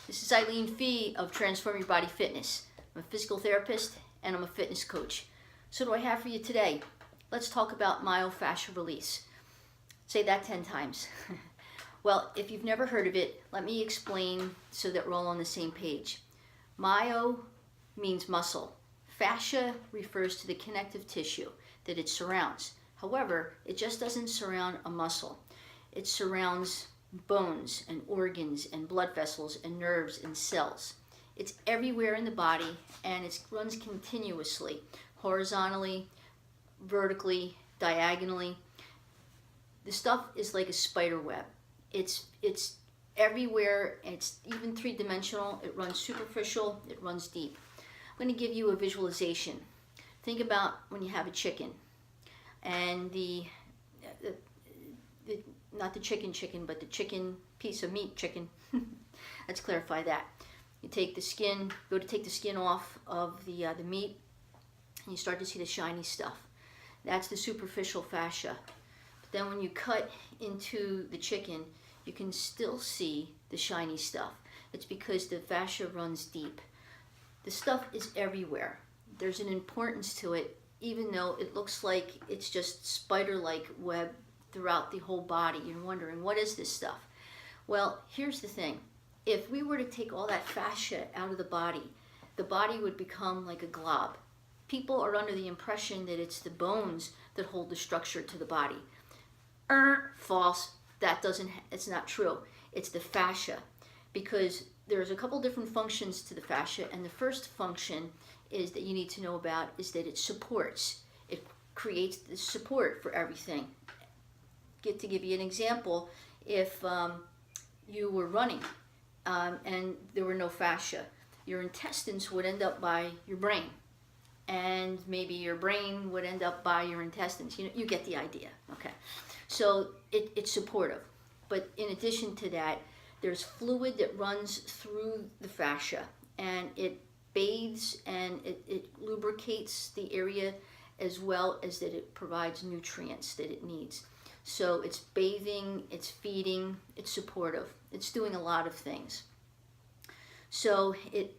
This is Eileen Fee of Transform Your Body Fitness. I'm a physical therapist and I'm a fitness coach. So what do I have for you today? Let's talk about myofascial release. Say that 10 times. Well, if you've never heard of it, let me explain so that we're all on the same page. Myo means muscle. Fascia refers to the connective tissue that it surrounds. However, it just doesn't surround a muscle. It surrounds bones and organs and blood vessels and nerves and cells. It's everywhere in the body and it runs continuously, horizontally, vertically, diagonally. The stuff is like a spider web. It's everywhere. It's even three-dimensional. It runs superficial. It runs deep. I'm going to give you a visualization. Think about when you have a chicken and not the chicken, but the chicken piece of meat chicken. Let's clarify that. You take the skin, go to take the skin off of the meat, and you start to see the shiny stuff. That's the superficial fascia. But then when you cut into the chicken, you can still see the shiny stuff. It's because the fascia runs deep. The stuff is everywhere. There's an importance to it, even though it looks like it's just spider-like web throughout the whole body. You're wondering, what is this stuff? Well, here's the thing. If we were to take all that fascia out of the body would become like a glob. People are under the impression that it's the bones that hold the structure to the body. False. It's not true. It's the fascia, because there's a couple different functions to the fascia, and the first function is that you need to know about is that it supports. It creates the support for everything. To give you an example, if you were running and there were no fascia, your intestines would end up by your brain, and maybe your brain would end up by your intestines. You get the idea. Okay, so it's supportive. But in addition to that, there's fluid that runs through the fascia, and it bathes and it lubricates the area, as well as that it provides nutrients that it needs. So it's bathing, it's feeding, it's supportive. It's doing a lot of things. So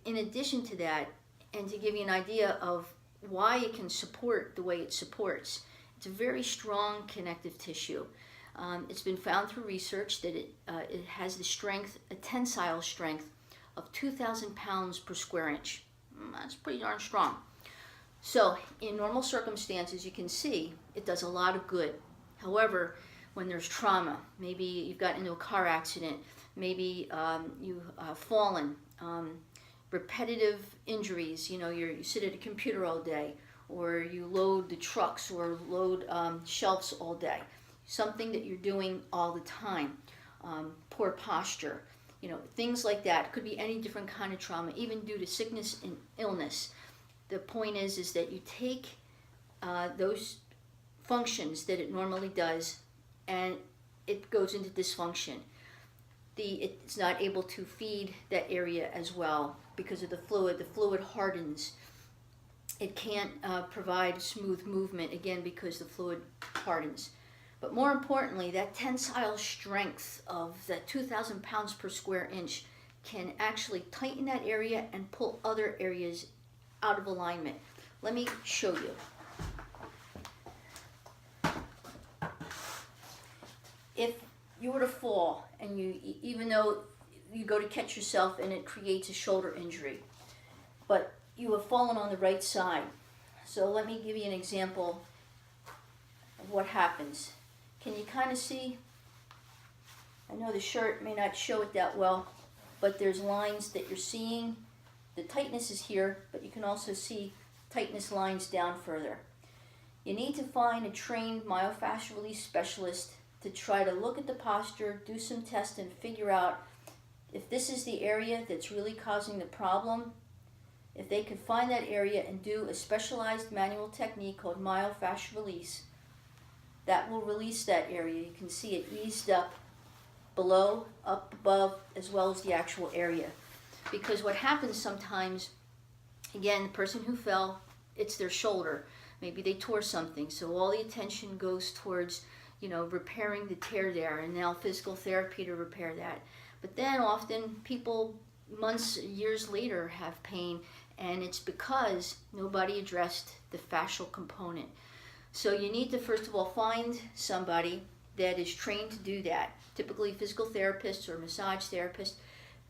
in addition to that, and to give you an idea of why it can support the way it supports, it's a very strong connective tissue. It's been found through research that it has the strength, a tensile strength of 2,000 pounds per square inch. That's pretty darn strong. So in normal circumstances, you can see it does a lot of good. However, when there's trauma, maybe you've gotten into a car accident, maybe you have fallen, repetitive injuries, you sit at a computer all day, or you load the trucks or load shelves all day, something that you're doing all the time, poor posture, things like that. It could be any different kind of trauma, even due to sickness and illness. The point is that you take those functions that it normally does, and it goes into dysfunction. It's not able to feed that area as well because of the fluid. The fluid hardens. It can't provide smooth movement, again, because the fluid hardens. But more importantly, that tensile strength of that 2,000 pounds per square inch can actually tighten that area and pull other areas out of alignment. Let me show you. If you were to fall, and even though you go to catch yourself and it creates a shoulder injury, but you have fallen on the right side. So let me give you an example of what happens. Can you kind of see? I know the shirt may not show it that well, but there's lines that you're seeing. The tightness is here, but you can also see tightness lines down further. You need to find a trained myofascial release specialist to try to look at the posture, do some tests, and figure out if this is the area that's really causing the problem. If they could find that area and do a specialized manual technique called myofascial release, that will release that area. You can see it eased up below, up above, as well as the actual area. Because what happens sometimes, again, the person who fell, it's their shoulder. Maybe they tore something, so all the attention goes towards repairing the tear there, and now physical therapy to repair that. But then often people months, years later have pain, and it's because nobody addressed the fascial component. So you need to first of all find somebody that is trained to do that, typically physical therapists or massage therapists,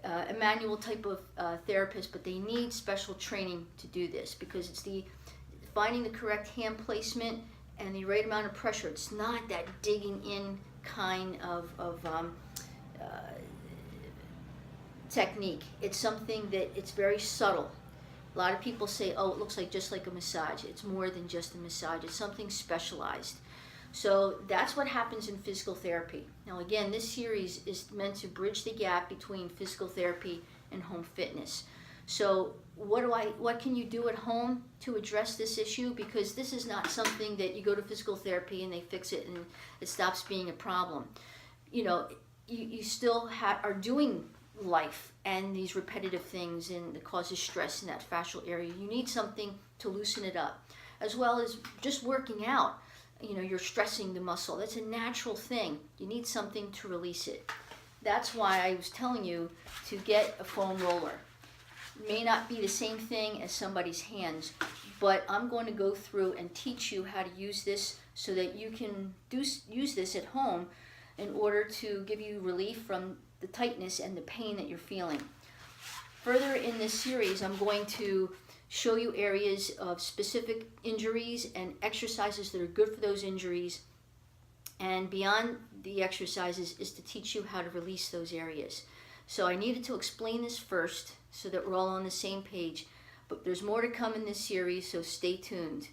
a manual type of therapist, but they need special training to do this because it's the finding the correct hand placement and the right amount of pressure. It's not that digging in kind of technique. It's something that it's very subtle. A lot of people say, oh, it looks like just like a massage. It's more than just a massage. It's something specialized. So that's what happens in physical therapy. Now again, this series is meant to bridge the gap between physical therapy and home fitness. So what can you do at home to address this issue? Because this is not something that you go to physical therapy and they fix it and it stops being a problem. You know, you still are doing life and these repetitive things, and that causes stress in that fascial area. You need something to loosen it up, as well as just working out. You know, you're stressing the muscle. That's a natural thing. You need something to release it. That's why I was telling you to get a foam roller. It may not be the same thing as somebody's hands, but I'm going to go through and teach you how to use this so that you can use this at home in order to give you relief from the tightness and the pain that you're feeling. Further in this series, I'm going to show you areas of specific injuries and exercises that are good for those injuries. And beyond the exercises is to teach you how to release those areas. So I needed to explain this first so that we're all on the same page. But there's more to come in this series, so stay tuned.